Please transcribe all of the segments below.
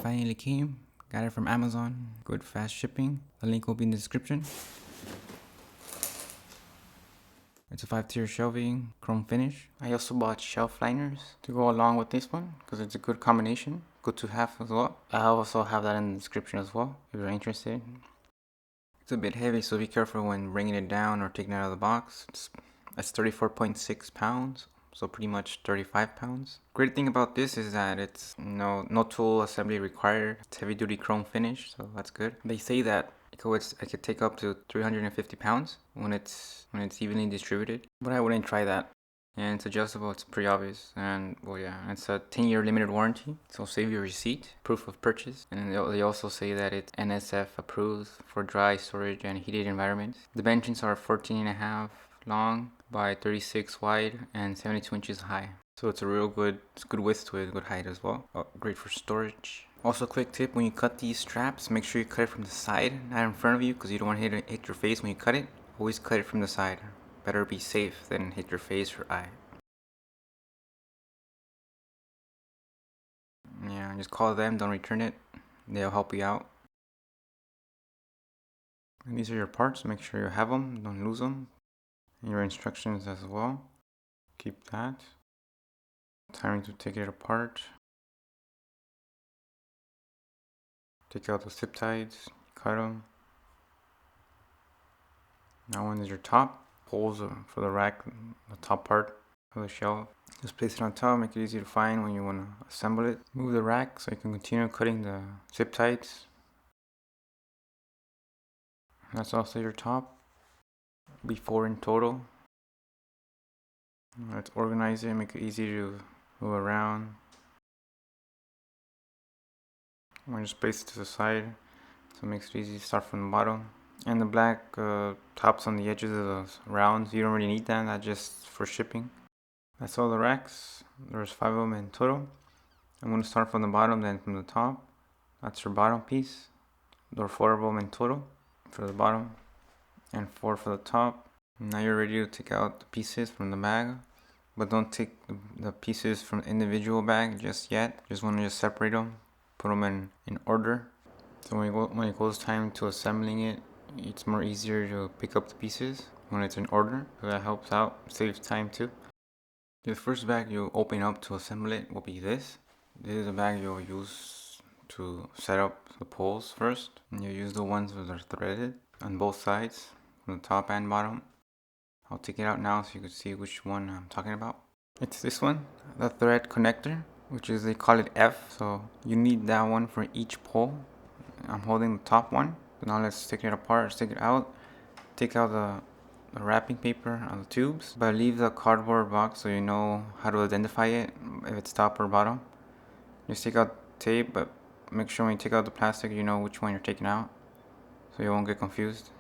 finally came. Got it from Amazon. Good fast shipping. The link will be in the description. It's a 5-tier shelving, chrome finish. I also bought shelf liners to go along with this one because it's a good combination. Good to have as well. I'll also have that in the description as well if you're interested. It's a bit heavy, so be careful when bringing it down or taking it out of the box. It's 34.6 pounds, so pretty much 35 pounds. Great thing about this is that it's no tool assembly required. It's heavy duty chrome finish, so that's good. They say that I could take up to 350 pounds when it's evenly distributed, but I wouldn't try that. And it's adjustable, it's pretty obvious, and well, yeah, it's a 10-year limited warranty, so save your receipt, proof of purchase. And they also say that it's NSF approved for dry storage and heated environments. Dimensions are 14.5 long by 36 wide and 72 inches high. So it's good width to it, good height as well. Great for storage. Also, quick tip, when you cut these straps, make sure you cut it from the side, not in front of you, because you don't want to hit your face when you cut it. Always cut it from the side. Better be safe than hit your face or eye. Yeah, just call them, don't return it. They'll help you out. And these are your parts, make sure you have them, don't lose them. And your instructions as well. Keep that. Time to take it apart. Take out the zip ties, cut them. That one is your top. Holes for the rack, the top part of the shelf. Just place it on top, make it easy to find when you want to assemble it. Move the rack so you can continue cutting the zip ties. That's also your top. Be 4 in total. Let's organize it, make it easy to move around. I'm going to just place it to the side so it makes it easy to start from the bottom. And the black tops on the edges of those rounds, you don't really need that, that's just for shipping. That's all the racks. There's 5 of them in total. I'm going to start from the bottom, then from the top. That's your bottom piece. There are 4 of them in total for the bottom and 4 for the top. Now you're ready to take out the pieces from the bag, but don't take the pieces from the individual bag just yet. Just want to separate them, put them in order. So when it goes time to assembling it, it's more easier to pick up the pieces when it's in order. So that helps out, saves time too. The first bag you'll open up to assemble it will be this. This is a bag you'll use to set up the poles first. And you use the ones that are threaded on both sides, from the top and bottom. I'll take it out now so you can see which one I'm talking about. It's this one, the thread connector, which is, they call it F. So you need that one for each pole. I'm holding the top one. So now let's take it apart, let's take it out. Take out the wrapping paper on the tubes, but leave the cardboard box so you know how to identify it, if it's top or bottom. Just take out tape, but make sure when you take out the plastic you know which one you're taking out so you won't get confused.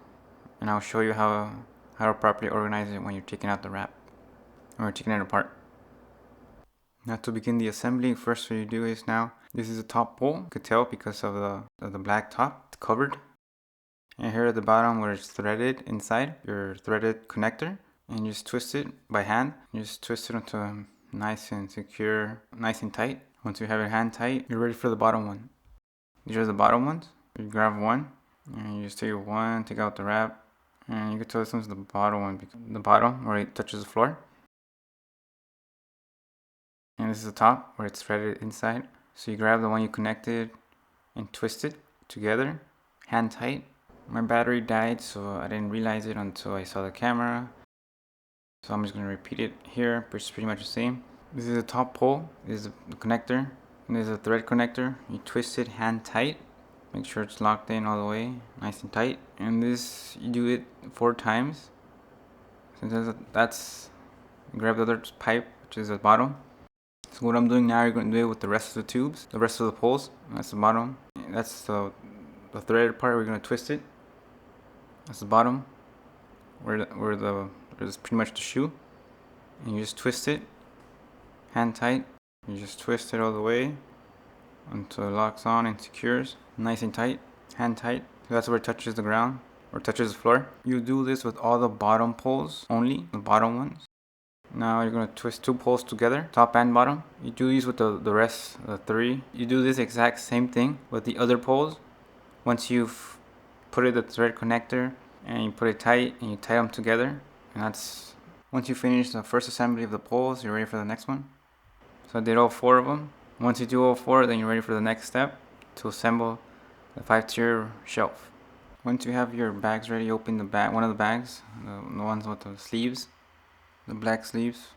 And I'll show you how to properly organize it when you're taking out the wrap or taking it apart. Now to begin the assembly, first what you do is, now this is the top pole. You could tell because of the black top, it's covered. And here at the bottom where it's threaded inside, your threaded connector, and you just twist it by hand. You just twist it until nice and secure, nice and tight. Once you have your hand tight, you're ready for the bottom one. These are the bottom ones. You grab one, and you just take one, take out the wrap, and you can tell this one's the bottom one, the bottom where it touches the floor. And this is the top where it's threaded inside. So you grab the one you connected and twist it together, hand tight. My battery died, so I didn't realize it until I saw the camera. So I'm just going to repeat it here, but it's pretty much the same. This is the top pole, this is the connector, and this is a thread connector. You twist it hand tight, make sure it's locked in all the way, nice and tight. And this, you do it 4 times. So that's, grab the other pipe, which is at the bottom. So what I'm doing now, you're going to do it with the rest of the tubes, the rest of the poles. That's the bottom. That's the threaded part, we're going to twist it. That's the bottom, where there's pretty much the shoe, and you just twist it, hand tight. You just twist it all the way until it locks on and secures, nice and tight, hand tight. So that's where it touches the ground or touches the floor. You do this with all the bottom poles only, the bottom ones. Now you're going to twist 2 poles together, top and bottom. You do these with the rest, the 3. You do this exact same thing with the other poles. Once you've put it the thread connector and you put it tight and you tie them together, and that's once you finish the first assembly of the poles, you're ready for the next one. So I did all 4 of them. Once you do all 4, then you're ready for the next step to assemble the 5-tier shelf. Once you have your bags ready, open the bag, one of the bags, the ones with the sleeves, the black sleeves,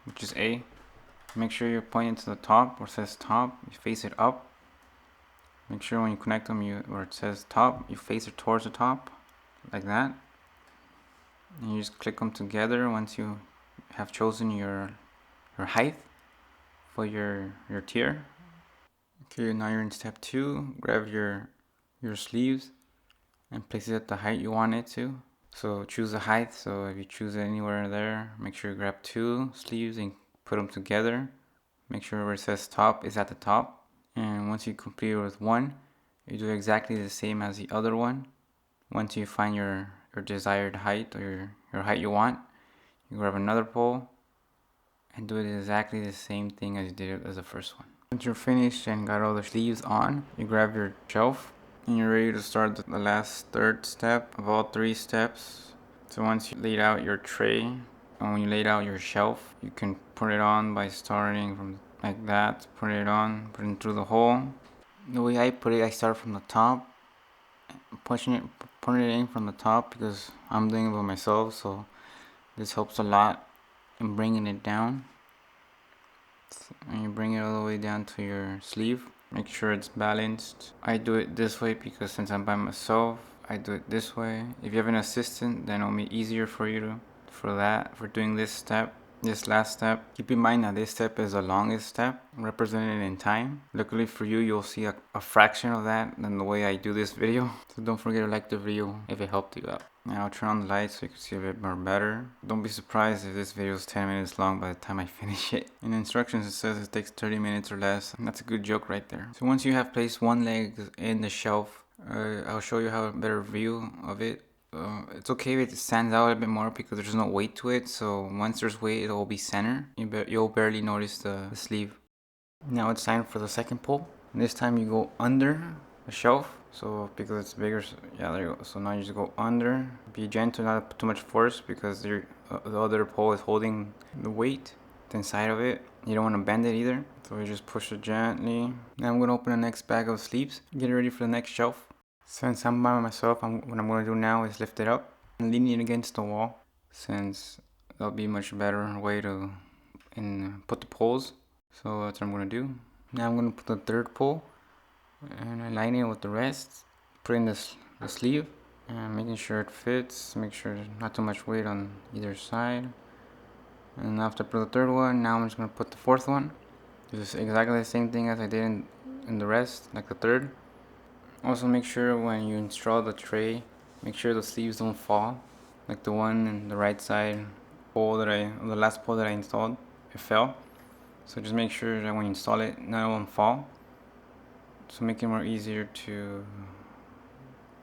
which is A. Make sure you're pointing to the top where it says top, you face it up. Make sure when you connect them, where it says top, you face it towards the top, like that. And you just click them together once you have chosen your height for your tier. Okay, now you're in step 2. Grab your sleeves and place it at the height you want it to. So choose the height. So if you choose it anywhere there, make sure you grab 2 sleeves and put them together. Make sure where it says top is at the top. And once you complete it with 1, you do exactly the same as the other one. Once you find your desired height or your height you want, you grab another pole and do it exactly the same thing as you did it as the first one. Once you're finished and got all the sleeves on, you grab your shelf and you're ready to start the last 3rd step of all 3 steps. So once you laid out your tray, and when you laid out your shelf, you can put it on by starting from like that. Put it on, put it through the hole. The way I put it, I start from the top, putting it in from the top because I'm doing it by myself, so this helps a lot in bringing it down. And you bring it all the way down to your sleeve. Make sure it's balanced. I do it this way because since I'm by myself, I do it this way. If you have an assistant, then it'll be easier for you for doing this step. This last step, keep in mind that this step is the longest step represented in time. Luckily for you, you'll see a fraction of that than the way I do this video. So don't forget to like the video if it helped you out. Now I'll turn on the lights so you can see a bit more better. Don't be surprised if this video is 10 minutes long by the time I finish it. In the instructions it says it takes 30 minutes or less, and that's a good joke right there. So once you have placed one leg in the shelf, I'll show you how a better view of it. It's okay if it stands out a bit more because there's no weight to it, so once there's weight it will be center. You'll barely notice the sleeve. Now it's time for the second pull. And this time you go under the shelf, so because it's bigger, yeah, there you go. So now you just go under. Be gentle, not put too much force because the other pole is holding the weight inside of it. You don't want to bend it either, so you just push it gently. Now I'm going to open the next bag of sleeves, get ready for the next shelf. Since I'm by myself, what I'm going to do now is lift it up and lean it against the wall, since that'll be a much better way to put the poles. So that's what I'm going to do. Now I'm going to put the 3rd pole and align it with the rest. Put in the sleeve and making sure it fits. Make sure there's not too much weight on either side. And after I put the 3rd one, now I'm just going to put the 4th one. This is exactly the same thing as I did in the rest, like the 3rd. Also make sure when you install the tray, make sure the sleeves don't fall. Like the one in the right side pole the last pole that I installed, it fell. So just make sure that when you install it, none of them fall. So make it more easier to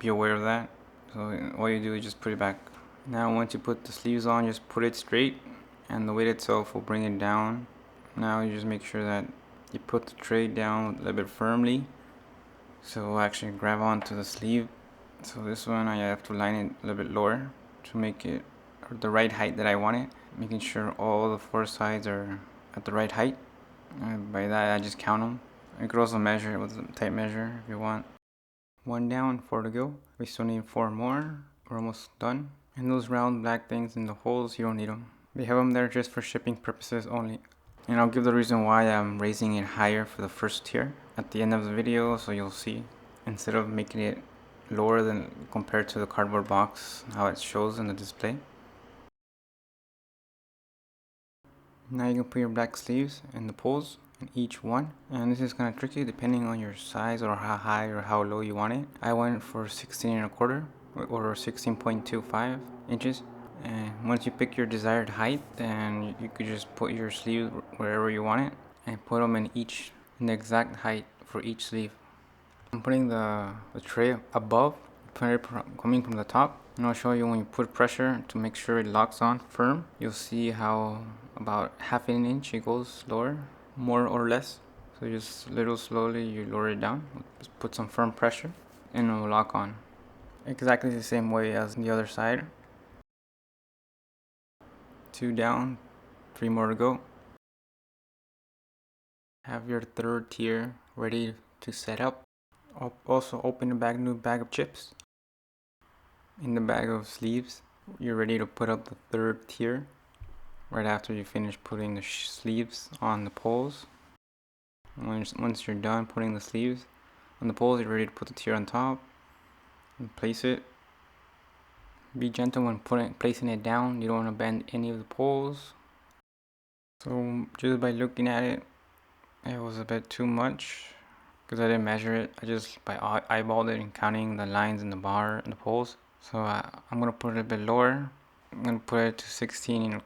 be aware of that. So all you do is just put it back. Now once you put the sleeves on, just put it straight and the weight itself will bring it down. Now you just make sure that you put the tray down a little bit firmly, so we'll actually grab onto the sleeve. So this one I have to line it a little bit lower to make it the right height that I want it. Making sure all the 4 sides are at the right height. By that I just count them. You could also measure it with a tape measure if you want. 1 down, 4 to go. We still need 4 more. We're almost done. And those round black things in the holes, you don't need them. They have them there just for shipping purposes only. And I'll give the reason why I'm raising it higher for the first tier at the end of the video, so you'll see. Instead of making it lower than compared to the cardboard box, how it shows in the display. Now you can put your black sleeves in the poles in each one. And this is kind of tricky depending on your size or how high or how low you want it. I went for 16.25 or 16.25 inches. And once you pick your desired height, then you could just put your sleeve wherever you want it and put them in the exact height for each sleeve. I'm putting the tray above, coming from the top, and I'll show you when you put pressure to make sure it locks on firm. You'll see how about half an inch it goes lower, more or less. So just little slowly you lower it down, just put some firm pressure and it will lock on. Exactly the same way as the other side. 2 down, 3 more to go. Have your third tier ready to set up. Also open the new bag of chips. In the bag of sleeves, you're ready to put up the third tier right after you finish putting the sleeves on the poles. Once you're done putting the sleeves on the poles, you're ready to put the tier on top and place it. Be gentle when placing it down. You don't want to bend any of the poles. So just by looking at it, it was a bit too much because I didn't measure it. I just eyeballed it and counting the lines in the bar and the poles. So I'm gonna put it a bit lower. I'm gonna put it to 16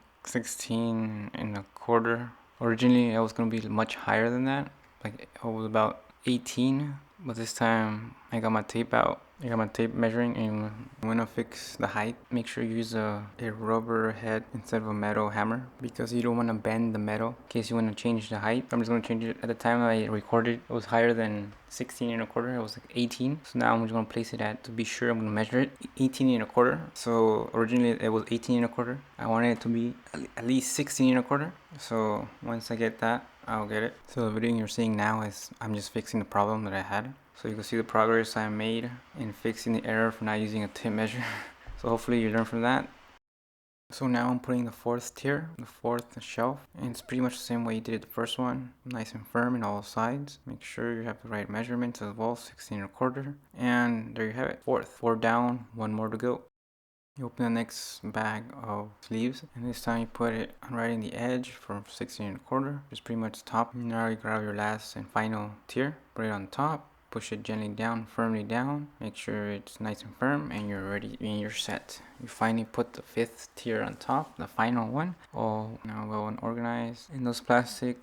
and a quarter. Originally it was gonna be much higher than that. Like it was about 18, but this time I got my tape out. I got my tape measuring, and I'm gonna fix the height. Make sure you use a rubber head instead of a metal hammer because you don't want to bend the metal in case you want to change the height. I'm just gonna change it. At the time I recorded, it was higher than 16 and a quarter. It was like 18. So now I'm just gonna place it at, to be sure, I'm gonna measure it 18 and a quarter. So originally it was 18 and a quarter. I wanted it to be at least 16 and a quarter. So once I get that, I'll get it. So the video you're seeing now is I'm just fixing the problem that I had. So you can see the progress I made in fixing the error for not using a tape measure. So hopefully you learn from that. So now I'm putting the fourth tier, the fourth shelf, and it's pretty much the same way you did it the first one. Nice and firm in all sides. Make sure you have the right measurements as well, 16 and a quarter. And there you have it, fourth. 4 down, 1 more to go. You open the next bag of sleeves, and this time you put it right in the edge for 16 and a quarter. Just pretty much the top. Now you grab your last and final tier, put it on top. Push it gently down, firmly down. Make sure it's nice and firm, and you're ready and you're set. You finally put the fifth tier on top, the final one. All now well and organized. And those plastic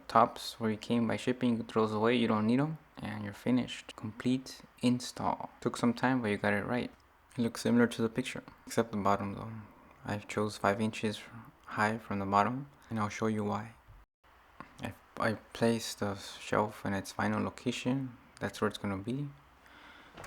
tops where you came by shipping, you throw those away. You don't need them, and you're finished. Complete install. Took some time, but you got it right. It looks similar to the picture, except the bottom though. I chose 5 inches high from the bottom, and I'll show you why. I placed the shelf in its final location. That's where it's gonna be.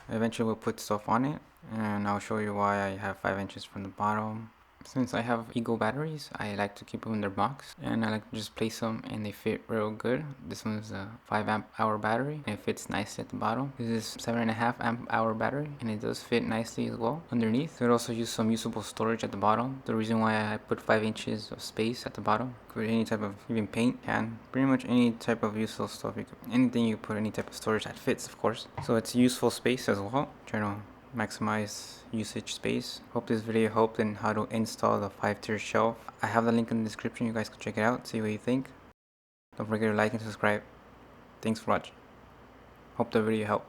Eventually we'll put stuff on it, and I'll show you why I have 5 inches from the bottom. Since I have Eagle batteries, I like to keep them in their box, and I like to just place them and they fit real good. This one's a 5 amp hour battery, and it fits nicely at the bottom. This is 7.5 amp hour battery, and it does fit nicely as well underneath. It also use some usable storage at the bottom. The reason why I put 5 inches of space at the bottom, could any type of, even paint, can, pretty much any type of useful stuff, anything you put any type of storage that fits, of course. So it's useful space as well. Try to maximize usage space. Hope this video helped in how to install the 5-tier shelf. I have the link in the description. You guys can check it out, see what you think. Don't forget to like and subscribe. Thanks for watching. Hope the video helped.